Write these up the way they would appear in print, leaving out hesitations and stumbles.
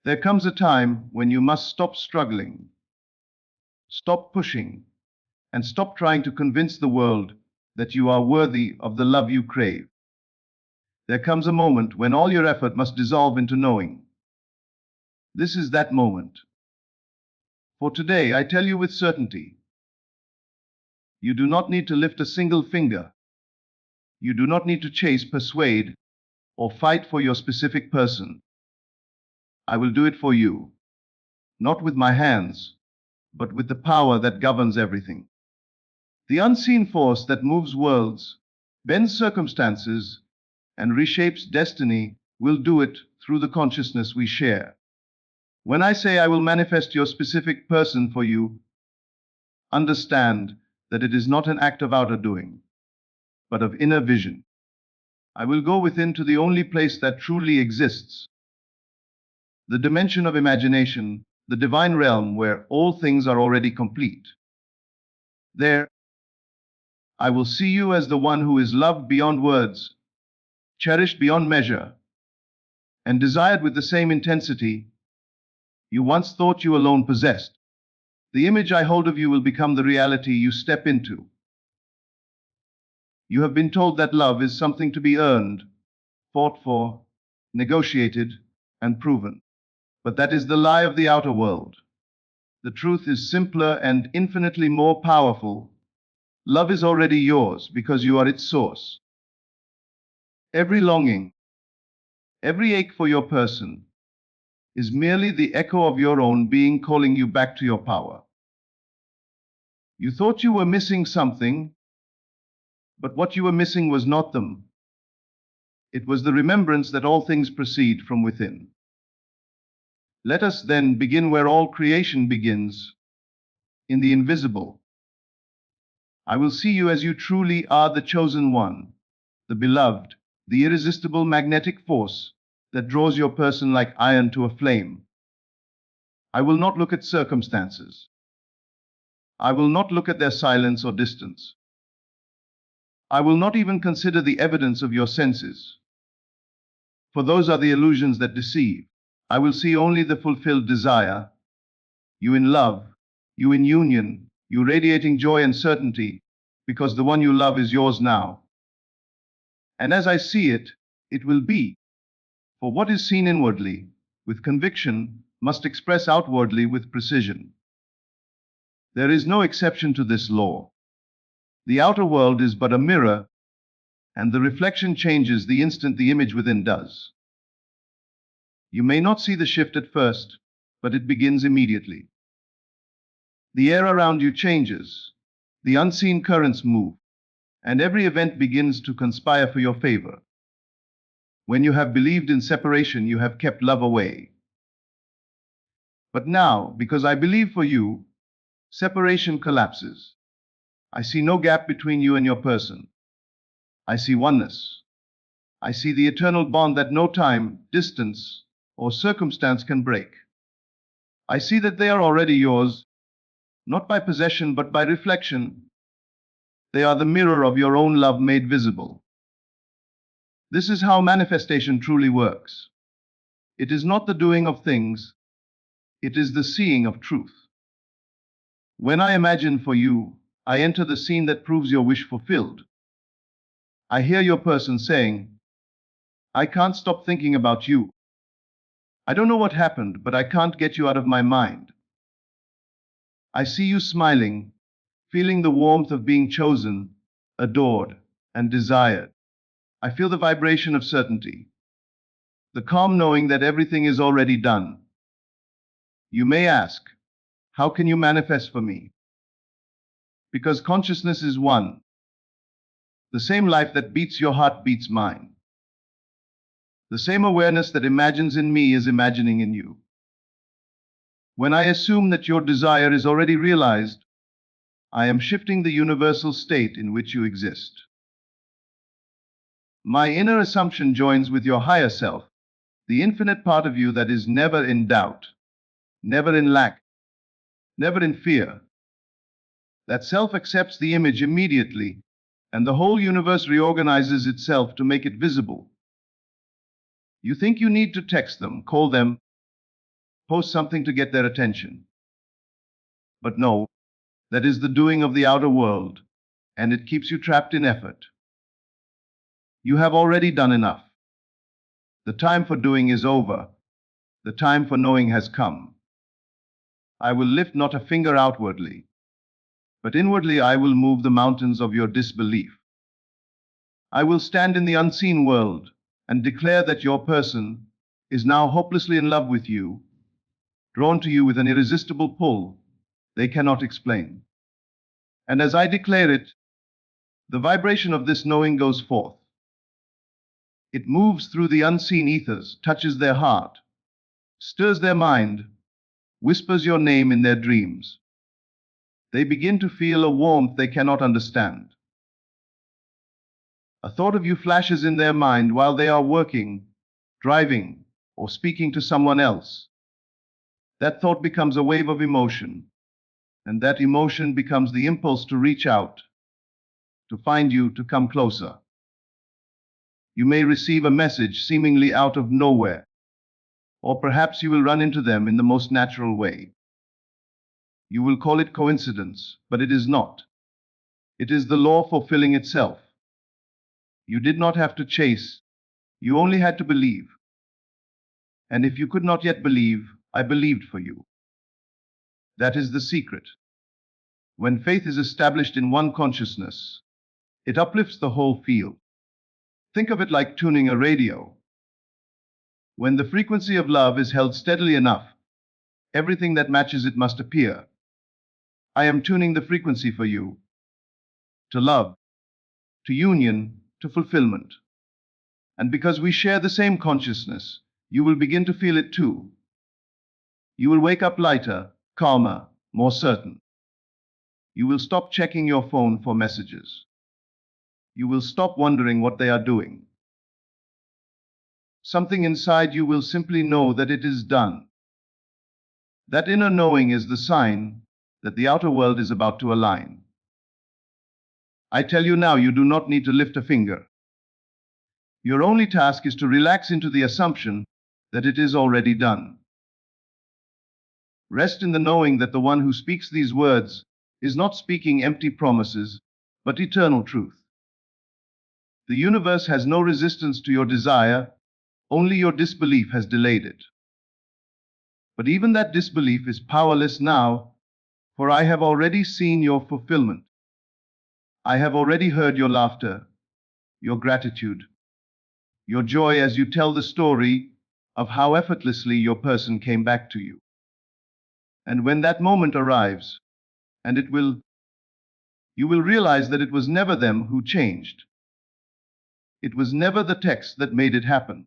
There comes a time when you must stop struggling, stop pushing, and stop trying to convince the world that you are worthy of the love you crave. There comes a moment when all your effort must dissolve into knowing. This is that moment. For today, I tell you with certainty, you do not need to lift a single finger. You do not need to chase, persuade, or fight for your specific person. I will do it for you, not with my hands, but with the power that governs everything. The unseen force that moves worlds, bends circumstances, and reshapes destiny will do it through the consciousness we share. When I say I will manifest your specific person for you, understand that it is not an act of outer doing, but of inner vision. I will go within to the only place that truly exists, the dimension of imagination, the divine realm where all things are already complete. There, I will see you as the one who is loved beyond words, cherished beyond measure, and desired with the same intensity you once thought you alone possessed. The image I hold of you will become the reality you step into. You have been told that love is something to be earned, fought for, negotiated, and proven. But that is the lie of the outer world. The truth is simpler and infinitely more powerful. Love is already yours because you are its source. Every longing, every ache for your person, is merely the echo of your own being calling you back to your power. You thought you were missing something, but what you were missing was not them. It was the remembrance that all things proceed from within. Let us then begin where all creation begins, in the invisible. I will see you as you truly are, the chosen one, the beloved, the irresistible magnetic force that draws your person like iron to a flame. I will not look at circumstances. I will not look at their silence or distance. I will not even consider the evidence of your senses, for those are the illusions that deceive. I will see only the fulfilled desire, you in love, you in union, you radiating joy and certainty, because the one you love is yours now. And as I see it, it will be. For what is seen inwardly, with conviction, must express outwardly with precision. There is no exception to this law. The outer world is but a mirror, and the reflection changes the instant the image within does. You may not see the shift at first, but it begins immediately. The air around you changes, the unseen currents move, and every event begins to conspire for your favor. When you have believed in separation, you have kept love away. But now, because I believe for you, separation collapses. I see no gap between you and your person. I see oneness. I see the eternal bond that no time, distance, or circumstance can break. I see that they are already yours, not by possession but by reflection. They are the mirror of your own love made visible. This is how manifestation truly works. It is not the doing of things, it is the seeing of truth. When I imagine for you, I enter the scene that proves your wish fulfilled. I hear your person saying, I can't stop thinking about you. I don't know what happened, but I can't get you out of my mind. I see you smiling, feeling the warmth of being chosen, adored, and desired. I feel the vibration of certainty, the calm knowing that everything is already done. You may ask, how can you manifest for me? Because consciousness is one. The same life that beats your heart beats mine. The same awareness that imagines in me is imagining in you. When I assume that your desire is already realized, I am shifting the universal state in which you exist. My inner assumption joins with your higher self, the infinite part of you that is never in doubt, never in lack, never in fear. That self accepts the image immediately, and the whole universe reorganizes itself to make it visible. You think you need to text them, call them, post something to get their attention. But no, that is the doing of the outer world, and it keeps you trapped in effort. You have already done enough. The time for doing is over. The time for knowing has come. I will lift not a finger outwardly, but inwardly I will move the mountains of your disbelief. I will stand in the unseen world and declare that your person is now hopelessly in love with you, drawn to you with an irresistible pull they cannot explain. And as I declare it, the vibration of this knowing goes forth. It moves through the unseen ethers, touches their heart, stirs their mind, whispers your name in their dreams. They begin to feel a warmth they cannot understand. A thought of you flashes in their mind while they are working, driving, or speaking to someone else. That thought becomes a wave of emotion, and that emotion becomes the impulse to reach out, to find you, to come closer. You may receive a message seemingly out of nowhere, or perhaps you will run into them in the most natural way. You will call it coincidence, but it is not. It is the law fulfilling itself. You did not have to chase, you only had to believe. And if you could not yet believe, I believed for you. That is the secret. When faith is established in one consciousness, it uplifts the whole field. Think of it like tuning a radio. When the frequency of love is held steadily enough, everything that matches it must appear. I am tuning the frequency for you, to love, to union, to fulfillment. And because we share the same consciousness, you will begin to feel it too. You will wake up lighter, calmer, more certain. You will stop checking your phone for messages. You will stop wondering what they are doing. Something inside you will simply know that it is done. That inner knowing is the sign that the outer world is about to align. I tell you now, you do not need to lift a finger. Your only task is to relax into the assumption that it is already done. Rest in the knowing that the one who speaks these words is not speaking empty promises, but eternal truth. The universe has no resistance to your desire, only your disbelief has delayed it. But even that disbelief is powerless now, for I have already seen your fulfillment. I have already heard your laughter, your gratitude, your joy as you tell the story of how effortlessly your person came back to you. And when that moment arrives, and it will, you will realize that it was never them who changed. It was never the text that made it happen.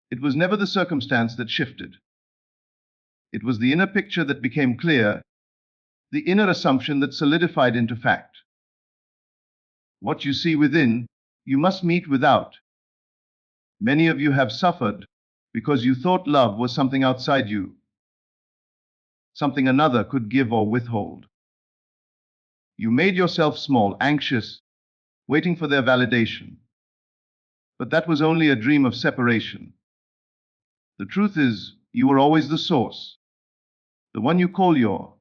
It was never the circumstance that shifted. It was the inner picture that became clear, the inner assumption that solidified into fact. What you see within, you must meet without. Many of you have suffered because you thought love was something outside you, something another could give or withhold. You made yourself small, anxious, waiting for their validation. But that was only a dream of separation. The truth is, you were always the source. The one you call your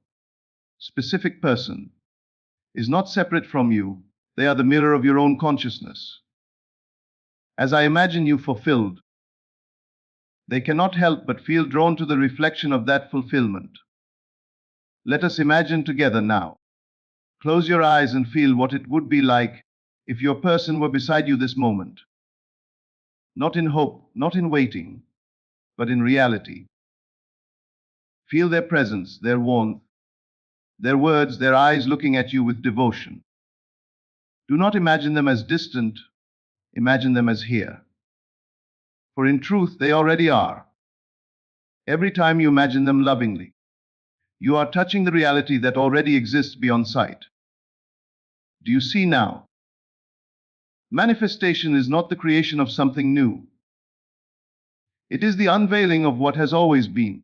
specific person is not separate from you. They are the mirror of your own consciousness. As I imagine you fulfilled, they cannot help but feel drawn to the reflection of that fulfillment. Let us imagine together now. Close your eyes and feel what it would be like if your person were beside you this moment. Not in hope, not in waiting, but in reality. Feel their presence, their warmth, their words, their eyes looking at you with devotion. Do not imagine them as distant, imagine them as here. For in truth, they already are. Every time you imagine them lovingly, you are touching the reality that already exists beyond sight. Do you see now? Manifestation is not the creation of something new. It is the unveiling of what has always been.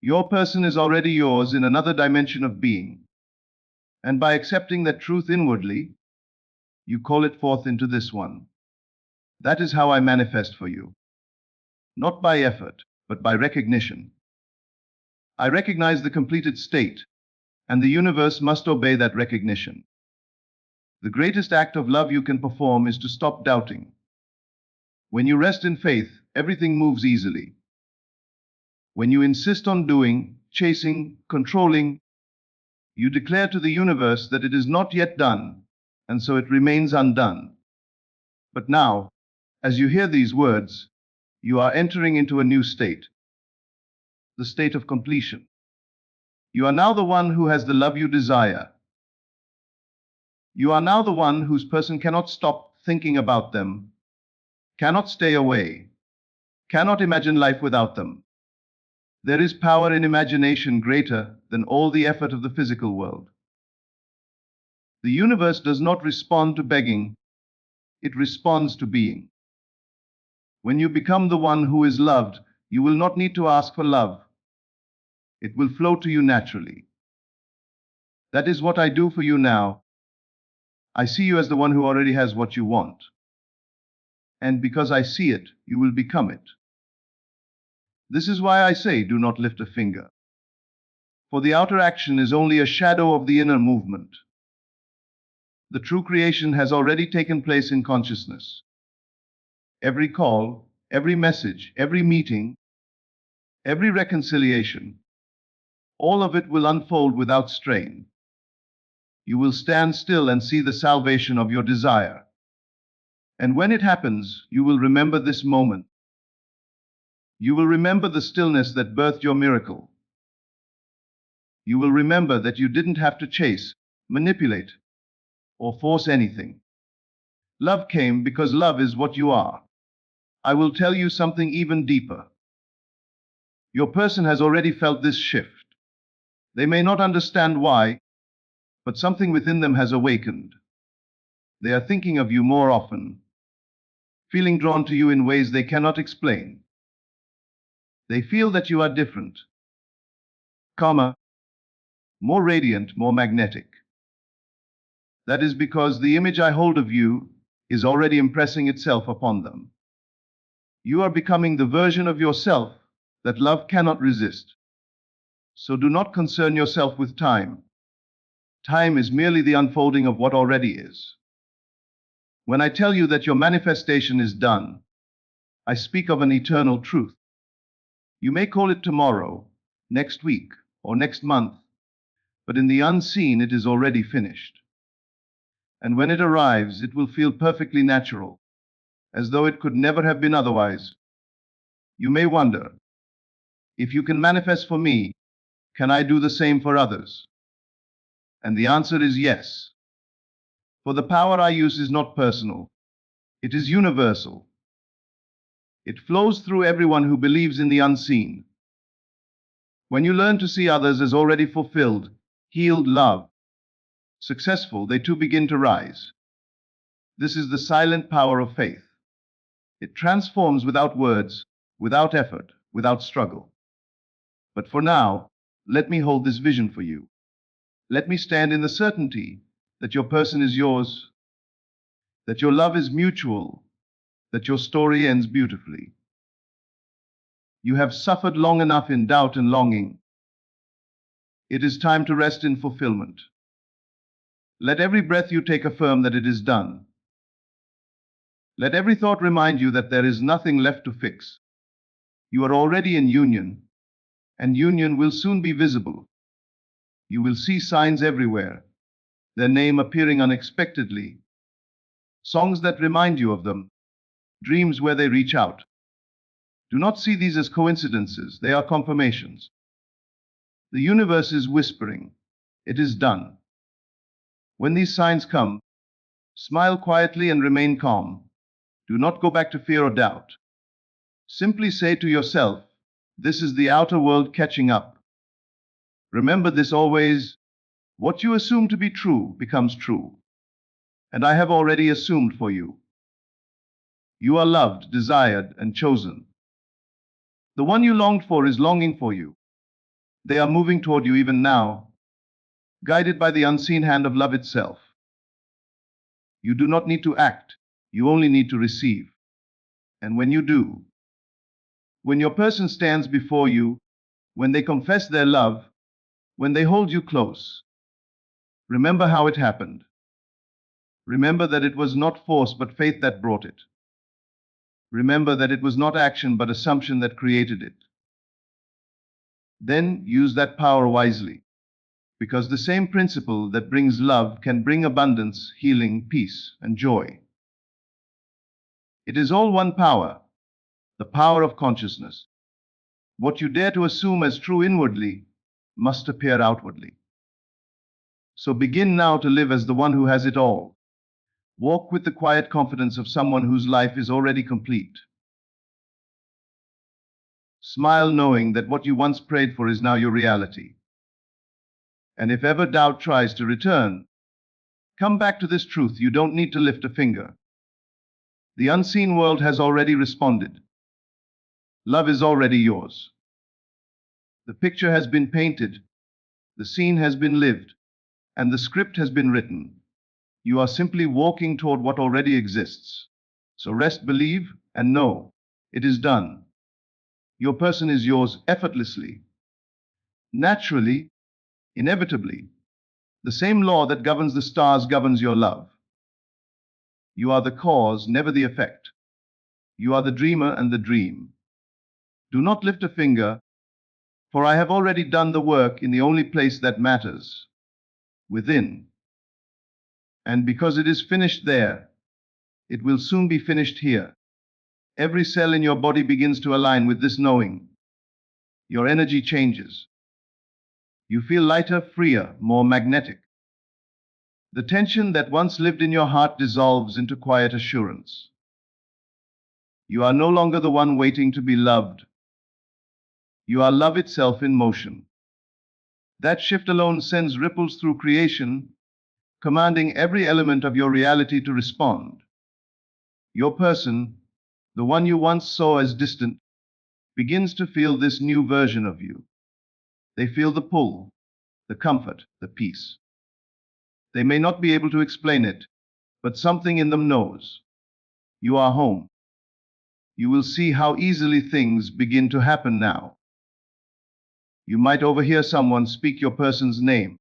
Your person is already yours in another dimension of being. And by accepting that truth inwardly, you call it forth into this one. That is how I manifest for you. Not by effort, but by recognition. I recognize the completed state, and the universe must obey that recognition. The greatest act of love you can perform is to stop doubting. When you rest in faith, everything moves easily. When you insist on doing, chasing, controlling, you declare to the universe that it is not yet done, and so it remains undone. But now, as you hear these words, you are entering into a new state, the state of completion. You are now the one who has the love you desire. You are now the one whose person cannot stop thinking about them, cannot stay away, cannot imagine life without them. There is power in imagination greater than all the effort of the physical world. The universe does not respond to begging, it responds to being. When you become the one who is loved, you will not need to ask for love. It will flow to you naturally. That is what I do for you now. I see you as the one who already has what you want. And because I see it, you will become it. This is why I say, do not lift a finger. For the outer action is only a shadow of the inner movement. The true creation has already taken place in consciousness. Every call, every message, every meeting, every reconciliation, all of it will unfold without strain. You will stand still and see the salvation of your desire. And when it happens, you will remember this moment. You will remember the stillness that birthed your miracle. You will remember that you didn't have to chase, manipulate, or force anything. Love came because love is what you are. I will tell you something even deeper. Your person has already felt this shift. They may not understand why, but something within them has awakened. They are thinking of you more often, feeling drawn to you in ways they cannot explain. They feel that you are different, calmer, more radiant, more magnetic. That is because the image I hold of you is already impressing itself upon them. You are becoming the version of yourself that love cannot resist. So do not concern yourself with time. Time is merely the unfolding of what already is. When I tell you that your manifestation is done, I speak of an eternal truth. You may call it tomorrow, next week, or next month, but in the unseen it is already finished. And when it arrives, it will feel perfectly natural, as though it could never have been otherwise. You may wonder, if you can manifest for me, can I do the same for others? And the answer is yes. For the power I use is not personal, it is universal. It flows through everyone who believes in the unseen. When you learn to see others as already fulfilled, healed, loved, successful, they too begin to rise. This is the silent power of faith. It transforms without words, without effort, without struggle. But for now, let me hold this vision for you. Let me stand in the certainty that your person is yours, that your love is mutual, that your story ends beautifully. You have suffered long enough in doubt and longing. It is time to rest in fulfillment. Let every breath you take affirm that it is done. Let every thought remind you that there is nothing left to fix. You are already in union, and union will soon be visible. You will see signs everywhere, their name appearing unexpectedly, songs that remind you of them, dreams where they reach out. Do not see these as coincidences, they are confirmations. The universe is whispering, it is done. When these signs come, smile quietly and remain calm. Do not go back to fear or doubt. Simply say to yourself, this is the outer world catching up. Remember this always, what you assume to be true becomes true. And I have already assumed for you. You are loved, desired, and chosen. The one you longed for is longing for you. They are moving toward you even now, guided by the unseen hand of love itself. You do not need to act, you only need to receive. And when you do, When your person stands before you, when they confess their love, when they hold you close, remember how it happened. Remember that it was not force but faith that brought it. Remember that it was not action but assumption that created it. Then use that power wisely, because the same principle that brings love can bring abundance, healing, peace, and joy. It is all one power, the power of consciousness. What you dare to assume as true inwardly must appear outwardly. So begin now to live as the one who has it all. Walk with the quiet confidence of someone whose life is already complete. Smile knowing that what you once prayed for is now your reality. And if ever doubt tries to return, come back to this truth: you don't need to lift a finger. The unseen world has already responded. Love is already yours. The picture has been painted, the scene has been lived, and the script has been written. You are simply walking toward what already exists. So rest, believe, and know it is done. Your person is yours effortlessly, naturally, inevitably. The same law that governs the stars governs your love. You are the cause, never the effect. You are the dreamer and the dream. Do not lift a finger, for I have already done the work in the only place that matters, within. And because it is finished there, it will soon be finished here. Every cell in your body begins to align with this knowing. Your energy changes. You feel lighter, freer, more magnetic. The tension that once lived in your heart dissolves into quiet assurance. You are no longer the one waiting to be loved. You are love itself in motion. That shift alone sends ripples through creation, commanding every element of your reality to respond. Your person, the one you once saw as distant, begins to feel this new version of you. They feel the pull, the comfort, the peace. They may not be able to explain it, but something in them knows. You are home. You will see how easily things begin to happen now. You might overhear someone speak your person's name,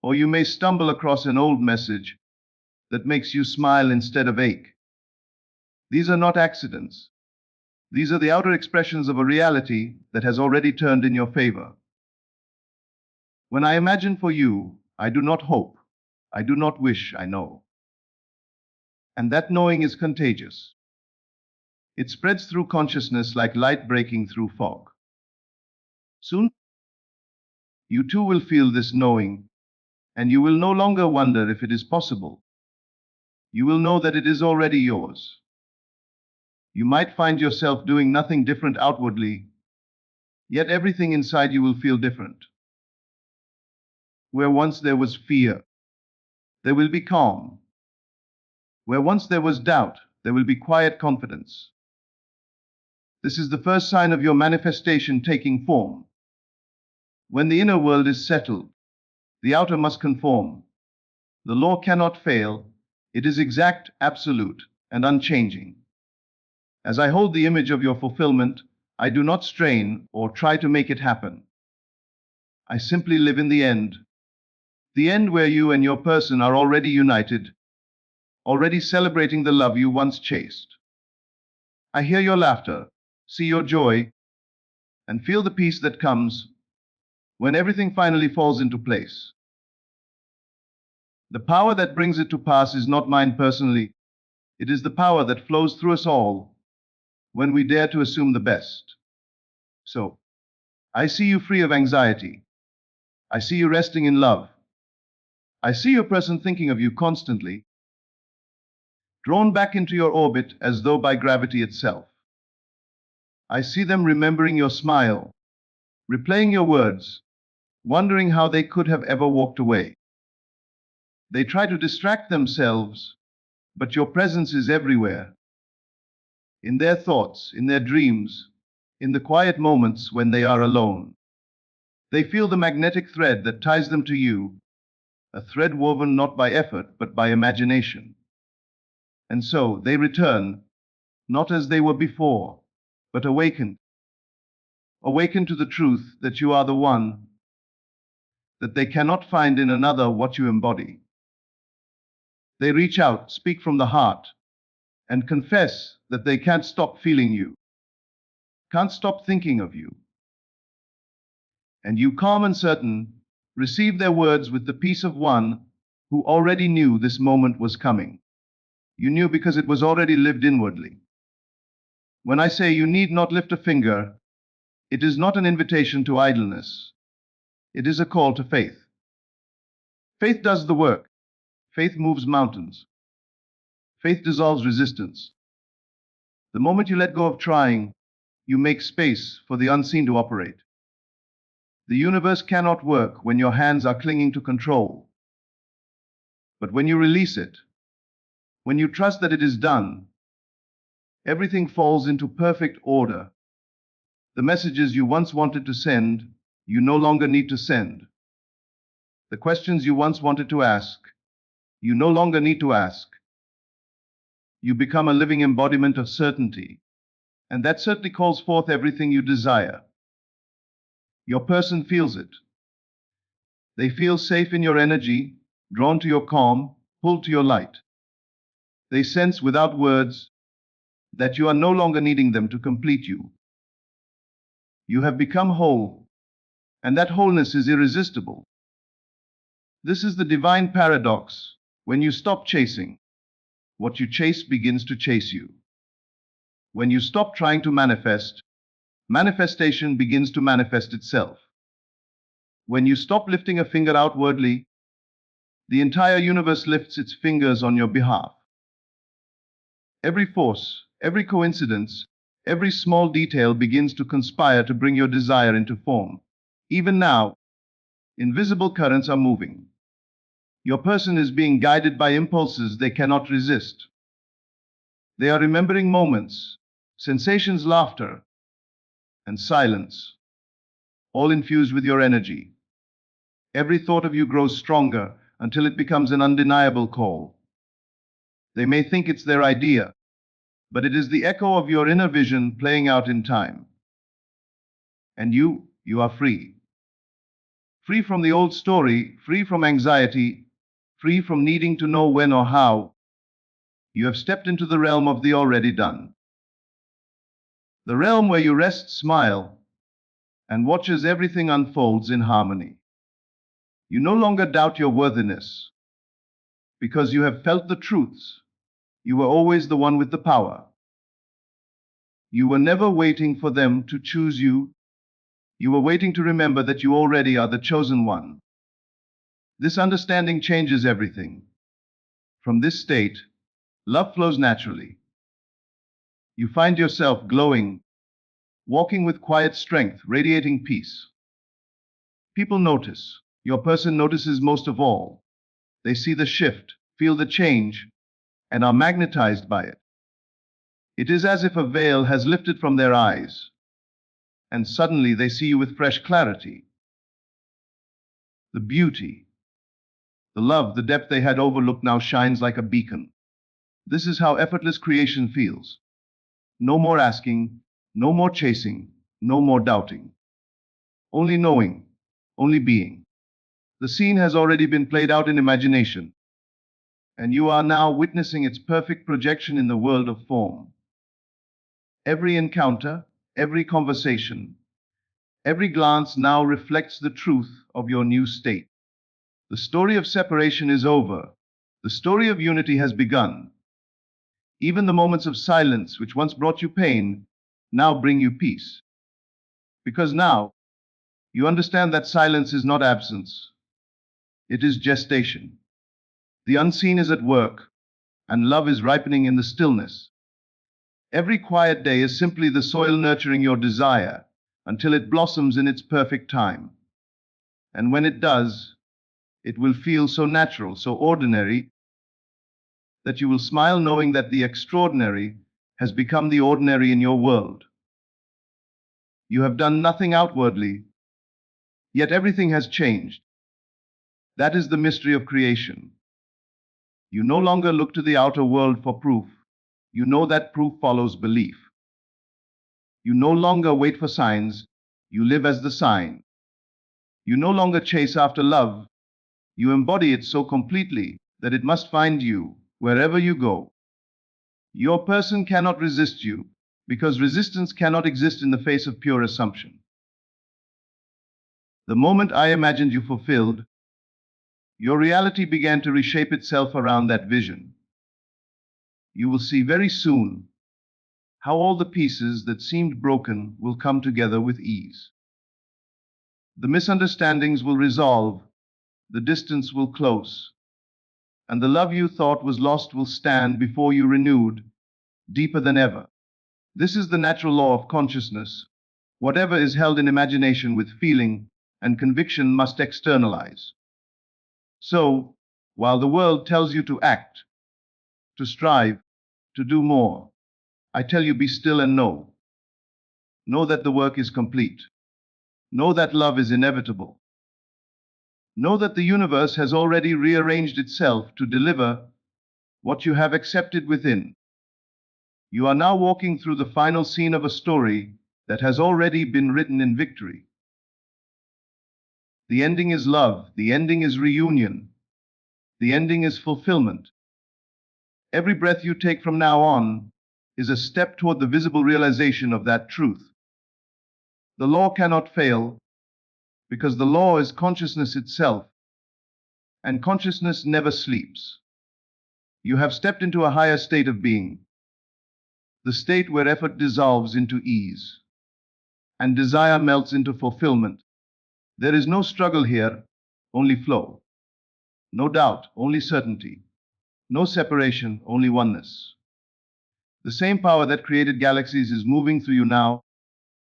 or you may stumble across an old message that makes you smile instead of ache. These are not accidents. These are the outer expressions of a reality that has already turned in your favor. When I imagine for you, I do not hope, I do not wish, I know. And that knowing is contagious. It spreads through consciousness like light breaking through fog. Soon, you too will feel this knowing, and you will no longer wonder if it is possible. You will know that it is already yours. You might find yourself doing nothing different outwardly, yet everything inside you will feel different. Where once there was fear, there will be calm. Where once there was doubt, there will be quiet confidence. This is the first sign of your manifestation taking form. When the inner world is settled, the outer must conform. The law cannot fail. It is exact, absolute, and unchanging. As I hold the image of your fulfillment, I do not strain or try to make it happen. I simply live in the end where you and your person are already united, already celebrating the love you once chased. I hear your laughter, see your joy, and feel the peace that comes when everything finally falls into place. The power that brings it to pass is not mine personally. It is the power that flows through us all when we dare to assume the best. So, I see you free of anxiety. I see you resting in love. I see your person thinking of you constantly, drawn back into your orbit as though by gravity itself. I see them remembering your smile, replaying your words, wondering how they could have ever walked away. They try to distract themselves, but your presence is everywhere. In their thoughts, in their dreams, in the quiet moments when they are alone. They feel the magnetic thread that ties them to you, a thread woven not by effort but by imagination. And so they return, not as they were before, but awakened, awaken to the truth that you are the one, that they cannot find in another what you embody. They reach out, speak from the heart, and confess that they can't stop feeling you, can't stop thinking of you. And you, calm and certain, receive their words with the peace of one who already knew this moment was coming. You knew because it was already lived inwardly. When I say you need not lift a finger, it is not an invitation to idleness. It is a call to faith. Faith does the work. Faith moves mountains. Faith dissolves resistance. The moment you let go of trying, you make space for the unseen to operate. The universe cannot work when your hands are clinging to control. But when you release it, when you trust that it is done, everything falls into perfect order. The messages you once wanted to send, you no longer need to send. The questions you once wanted to ask, you no longer need to ask. You become a living embodiment of certainty, and that certainty calls forth everything you desire. Your person feels it. They feel safe in your energy, drawn to your calm, pulled to your light. They sense without words that you are no longer needing them to complete you. You have become whole, and that wholeness is irresistible. This is the divine paradox. When you stop chasing, what you chase begins to chase you. When you stop trying to manifest, manifestation begins to manifest itself. When you stop lifting a finger outwardly, the entire universe lifts its fingers on your behalf. Every force, every coincidence, every small detail begins to conspire to bring your desire into form. Even now, invisible currents are moving. Your person is being guided by impulses they cannot resist. They are remembering moments, sensations, laughter, and silence, all infused with your energy. Every thought of you grows stronger until it becomes an undeniable call. They may think it's their idea, but it is the echo of your inner vision playing out in time. And you are free. Free from the old story, free from anxiety, free from needing to know when or how. You have stepped into the realm of the already done. The realm where you rest, smile, and watch as everything unfolds in harmony. You no longer doubt your worthiness, because you have felt the truths. You were always the one with the power. You were never waiting for them to choose you. You were waiting to remember that you already are the chosen one. This understanding changes everything. From this state, love flows naturally. You find yourself glowing, walking with quiet strength, radiating peace. People notice. Your person notices most of all. They see the shift, feel the change, and are magnetized by it. It is as if a veil has lifted from their eyes, and suddenly they see you with fresh clarity. The beauty, the love, the depth they had overlooked now shines like a beacon. This is how effortless creation feels. No more asking, no more chasing, no more doubting. Only knowing, only being. The scene has already been played out in imagination, and you are now witnessing its perfect projection in the world of form. Every encounter, every conversation, every glance now reflects the truth of your new state. The story of separation is over. The story of unity has begun. Even the moments of silence which once brought you pain now bring you peace. Because now you understand that silence is not absence. It is gestation. The unseen is at work, and love is ripening in the stillness. Every quiet day is simply the soil nurturing your desire until it blossoms in its perfect time. And when it does, it will feel so natural, so ordinary, that you will smile knowing that the extraordinary has become the ordinary in your world. You have done nothing outwardly, yet everything has changed. That is the mystery of creation. You no longer look to the outer world for proof. You know that proof follows belief. You no longer wait for signs. You live as the sign. You no longer chase after love. You embody it so completely that it must find you wherever you go. Your person cannot resist you, because resistance cannot exist in the face of pure assumption. The moment I imagined you fulfilled, your reality began to reshape itself around that vision. You will see very soon how all the pieces that seemed broken will come together with ease. The misunderstandings will resolve, the distance will close, and the love you thought was lost will stand before you renewed, deeper than ever. This is the natural law of consciousness. Whatever is held in imagination with feeling and conviction must externalize. So, while the world tells you to act, to strive, to do more, I tell you be still and know. Know that the work is complete. Know that love is inevitable. Know that the universe has already rearranged itself to deliver what you have accepted within. You are now walking through the final scene of a story that has already been written in victory. The ending is love. The ending is reunion. The ending is fulfillment. Every breath you take from now on is a step toward the visible realization of that truth. The law cannot fail because the law is consciousness itself, and consciousness never sleeps. You have stepped into a higher state of being, the state where effort dissolves into ease and desire melts into fulfillment. There is no struggle here, only flow. No doubt, only certainty. No separation, only oneness. The same power that created galaxies is moving through you now,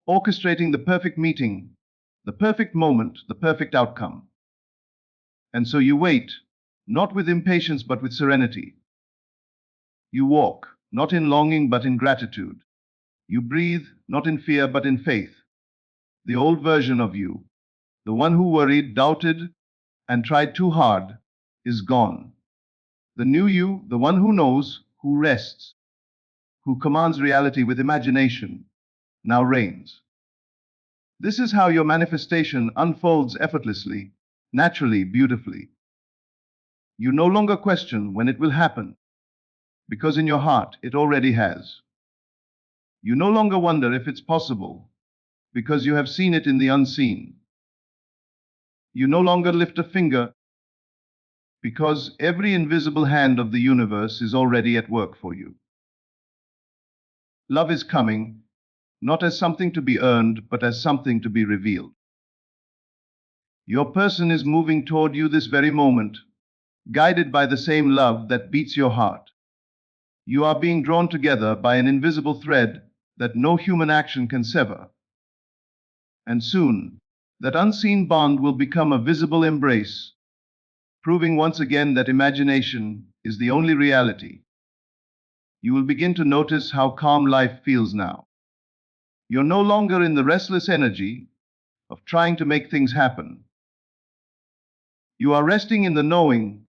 orchestrating the perfect meeting, the perfect moment, the perfect outcome. And so you wait, not with impatience but with serenity. You walk, not in longing but in gratitude. You breathe, not in fear but in faith. The old version of you, the one who worried, doubted, and tried too hard, is gone. The new you, the one who knows, who rests, who commands reality with imagination, now reigns. This is how your manifestation unfolds effortlessly, naturally, beautifully. You no longer question when it will happen, because in your heart it already has. You no longer wonder if it's possible, because you have seen it in the unseen. You no longer lift a finger, because every invisible hand of the universe is already at work for you. Love is coming, not as something to be earned, but as something to be revealed. Your person is moving toward you this very moment, guided by the same love that beats your heart. You are being drawn together by an invisible thread that no human action can sever. And soon, that unseen bond will become a visible embrace, proving once again that imagination is the only reality. You will begin to notice how calm life feels now. You're no longer in the restless energy of trying to make things happen. You are resting in the knowing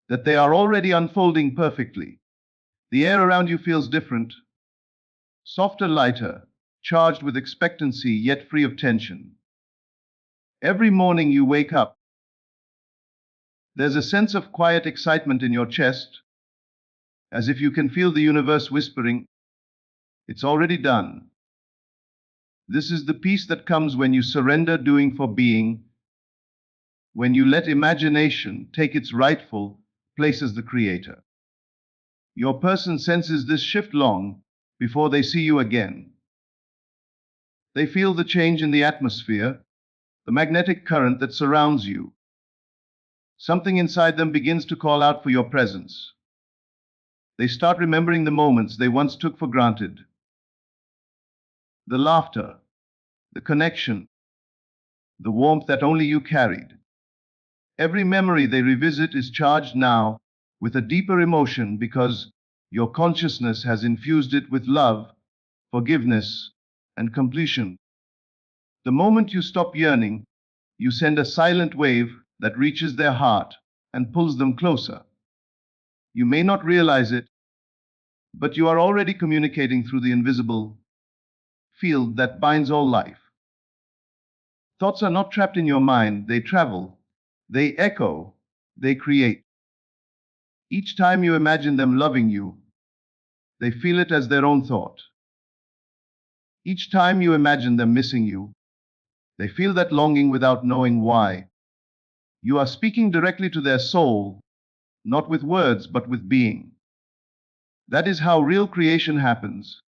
that they are already unfolding perfectly. The air around you feels different, softer, lighter, charged with expectancy yet free of tension. Every morning you wake up, there's a sense of quiet excitement in your chest, as if you can feel the universe whispering, "It's already done." This is the peace that comes when you surrender doing for being, when you let imagination take its rightful place as the creator. Your person senses this shift long before they see you again. They feel the change in the atmosphere, the magnetic current that surrounds you. Something inside them begins to call out for your presence. They start remembering the moments they once took for granted. The laughter, the connection, the warmth that only you carried. Every memory they revisit is charged now with a deeper emotion because your consciousness has infused it with love, forgiveness, and completion. The moment you stop yearning, you send a silent wave that reaches their heart and pulls them closer. You may not realize it, but you are already communicating through the invisible field that binds all life. Thoughts are not trapped in your mind, they travel, they echo, they create. Each time you imagine them loving you, they feel it as their own thought. Each time you imagine them missing you, they feel that longing without knowing why. You are speaking directly to their soul, not with words, but with being. That is how real creation happens,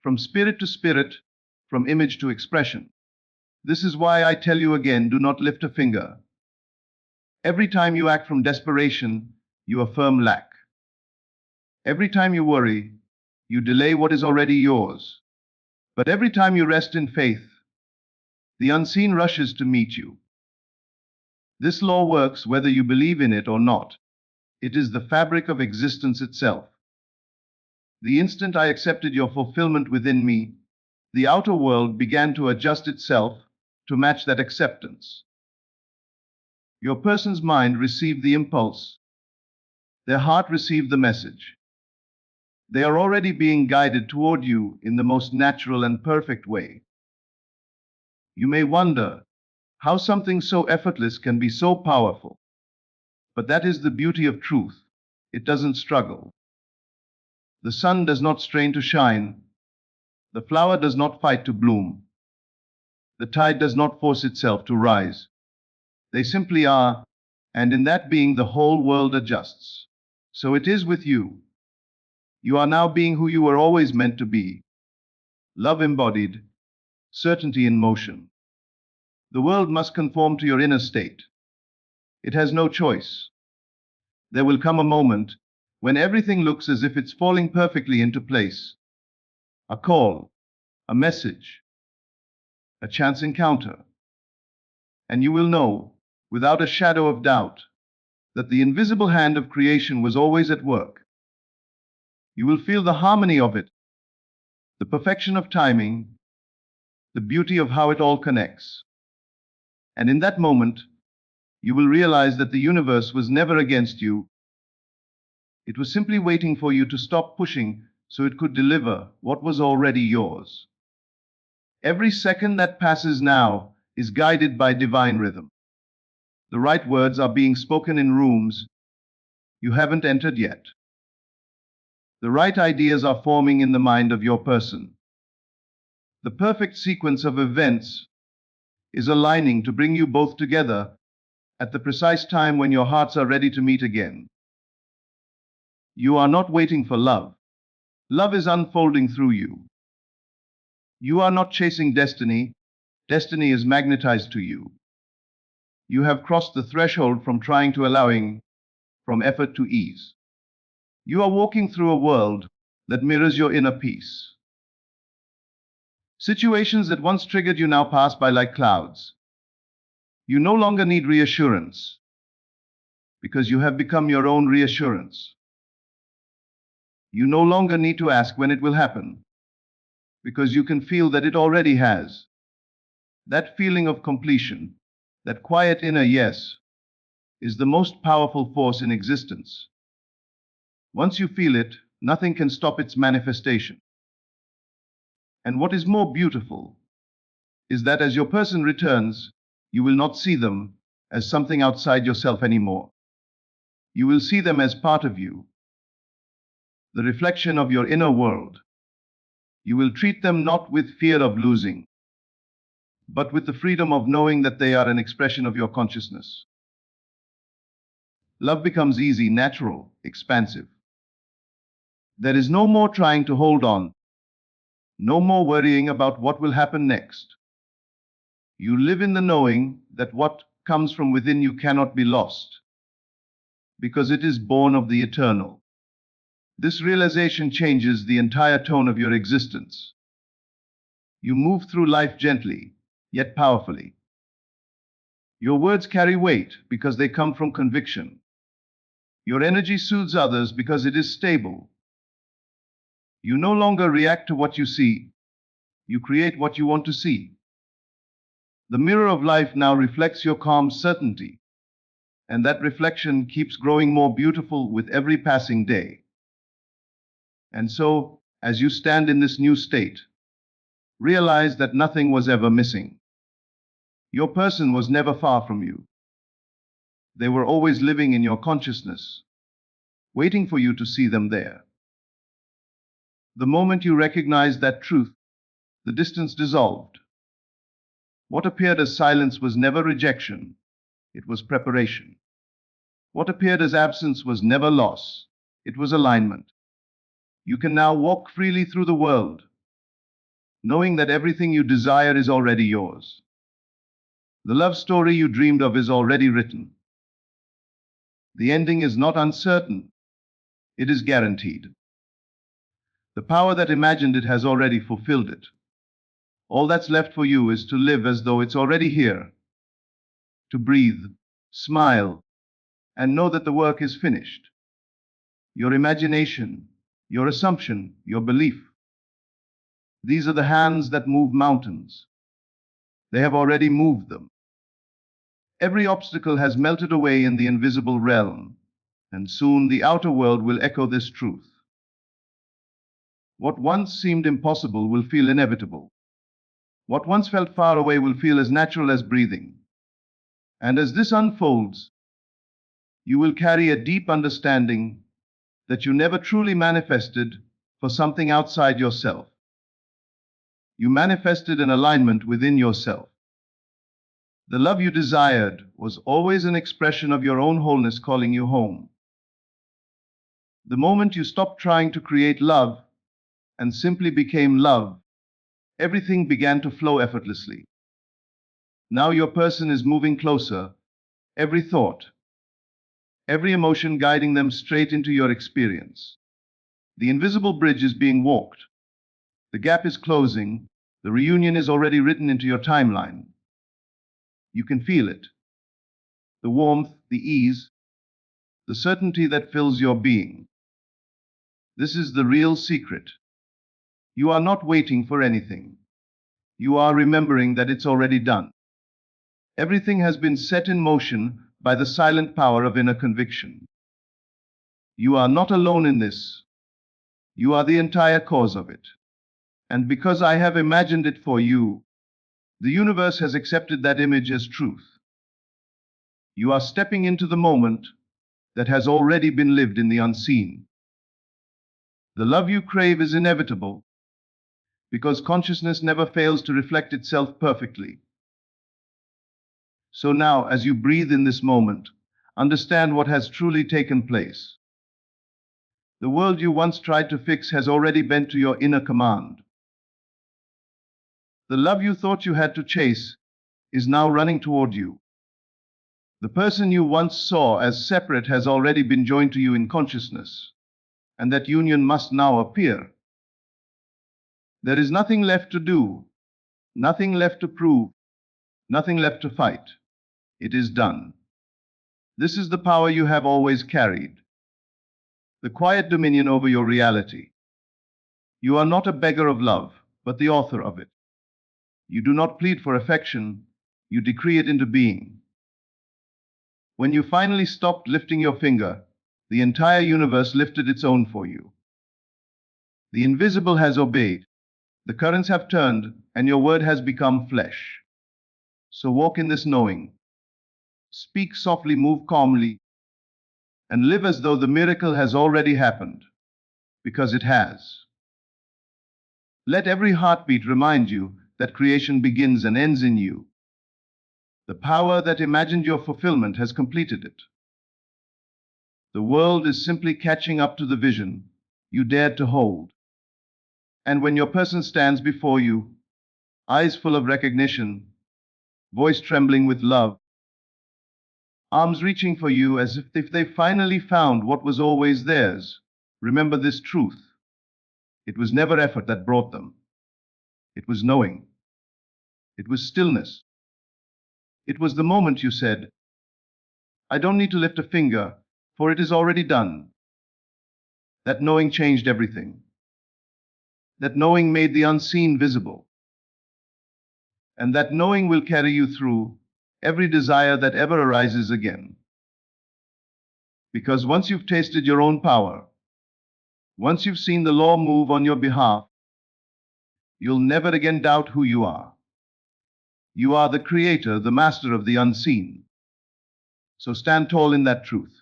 from spirit to spirit, from image to expression. This is why I tell you again, do not lift a finger. Every time you act from desperation, you affirm lack. Every time you worry, you delay what is already yours. But every time you rest in faith, the unseen rushes to meet you. This law works whether you believe in it or not. It is the fabric of existence itself. The instant I accepted your fulfillment within me, the outer world began to adjust itself to match that acceptance. Your person's mind received the impulse. Their heart received the message. They are already being guided toward you in the most natural and perfect way. You may wonder how something so effortless can be so powerful. But that is the beauty of truth. It doesn't struggle. The sun does not strain to shine. The flower does not fight to bloom. The tide does not force itself to rise. They simply are, and in that being the whole world adjusts. So it is with you. You are now being who you were always meant to be. Love embodied, certainty in motion. The world must conform to your inner state. It has no choice. There will come a moment when everything looks as if it's falling perfectly into place. A call, a message, a chance encounter. And you will know, without a shadow of doubt, that the invisible hand of creation was always at work. You will feel the harmony of it, the perfection of timing, the beauty of how it all connects. And in that moment, you will realize that the universe was never against you. It was simply waiting for you to stop pushing so it could deliver what was already yours. Every second that passes now is guided by divine rhythm. The right words are being spoken in rooms you haven't entered yet. The right ideas are forming in the mind of your person. The perfect sequence of events is aligning to bring you both together at the precise time when your hearts are ready to meet again. You are not waiting for love. Love is unfolding through you. You are not chasing destiny. Destiny is magnetized to you. You have crossed the threshold from trying to allowing, from effort to ease. You are walking through a world that mirrors your inner peace. Situations that once triggered you now pass by like clouds. You no longer need reassurance because you have become your own reassurance. You no longer need to ask when it will happen because you can feel that it already has. That feeling of completion, that quiet inner yes, is the most powerful force in existence. Once you feel it, nothing can stop its manifestation. And what is more beautiful is that as your person returns, you will not see them as something outside yourself anymore. You will see them as part of you, the reflection of your inner world. You will treat them not with fear of losing, but with the freedom of knowing that they are an expression of your consciousness. Love becomes easy, natural, expansive. There is no more trying to hold on, no more worrying about what will happen next. You live in the knowing that what comes from within you cannot be lost, because it is born of the eternal. This realization changes the entire tone of your existence. You move through life gently, yet powerfully. Your words carry weight because they come from conviction. Your energy soothes others because it is stable. You no longer react to what you see. You create what you want to see. The mirror of life now reflects your calm certainty, and that reflection keeps growing more beautiful with every passing day. And so, as you stand in this new state, realize that nothing was ever missing. Your person was never far from you. They were always living in your consciousness, waiting for you to see them there. The moment you recognized that truth, the distance dissolved. What appeared as silence was never rejection, it was preparation. What appeared as absence was never loss, it was alignment. You can now walk freely through the world, knowing that everything you desire is already yours. The love story you dreamed of is already written. The ending is not uncertain, it is guaranteed. The power that imagined it has already fulfilled it. All that's left for you is to live as though it's already here, to breathe, smile, and know that the work is finished. Your imagination, your assumption, your belief. These are the hands that move mountains. They have already moved them. Every obstacle has melted away in the invisible realm, and soon the outer world will echo this truth. What once seemed impossible will feel inevitable. What once felt far away will feel as natural as breathing. And as this unfolds, you will carry a deep understanding that you never truly manifested for something outside yourself. You manifested an alignment within yourself. The love you desired was always an expression of your own wholeness calling you home. The moment you stopped trying to create love and simply became love, everything began to flow effortlessly. Now your person is moving closer, every thought, every emotion guiding them straight into your experience. The invisible bridge is being walked. The gap is closing. The reunion is already written into your timeline. You can feel it. The warmth, the ease, the certainty that fills your being. This is the real secret. You are not waiting for anything. You are remembering that it's already done. Everything has been set in motion by the silent power of inner conviction. You are not alone in this. You are the entire cause of it. And because I have imagined it for you, the universe has accepted that image as truth. You are stepping into the moment that has already been lived in the unseen. The love you crave is inevitable because consciousness never fails to reflect itself perfectly. So now, as you breathe in this moment, understand what has truly taken place. The world you once tried to fix has already bent to your inner command. The love you thought you had to chase is now running toward you. The person you once saw as separate has already been joined to you in consciousness, and that union must now appear. There is nothing left to do, nothing left to prove, nothing left to fight. It is done. This is the power you have always carried, the quiet dominion over your reality. You are not a beggar of love, but the author of it. You do not plead for affection, you decree it into being. When you finally stopped lifting your finger, the entire universe lifted its own for you. The invisible has obeyed, the currents have turned, and your word has become flesh. So walk in this knowing. Speak softly, move calmly, and live as though the miracle has already happened, because it has. Let every heartbeat remind you that creation begins and ends in you. The power that imagined your fulfillment has completed it. The world is simply catching up to the vision you dared to hold. And when your person stands before you, eyes full of recognition, voice trembling with love, arms reaching for you as if they finally found what was always theirs, remember this truth. It was never effort that brought them. It was knowing. It was stillness. It was the moment you said, I don't need to lift a finger, for it is already done. That knowing changed everything. That knowing made the unseen visible. And that knowing will carry you through every desire that ever arises again. Because once you've tasted your own power, once you've seen the law move on your behalf, you'll never again doubt who you are. You are the creator, the master of the unseen. So stand tall in that truth.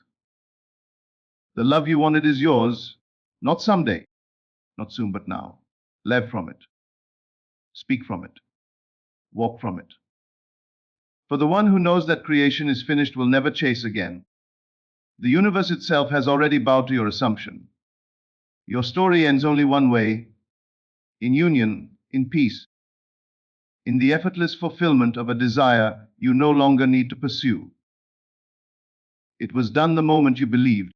The love you wanted is yours, not someday, not soon, but now. Live from it. Speak from it. Walk from it. For the one who knows that creation is finished will never chase again. The universe itself has already bowed to your assumption. Your story ends only one way: in union, in peace, in the effortless fulfillment of a desire you no longer need to pursue. It was done the moment you believed.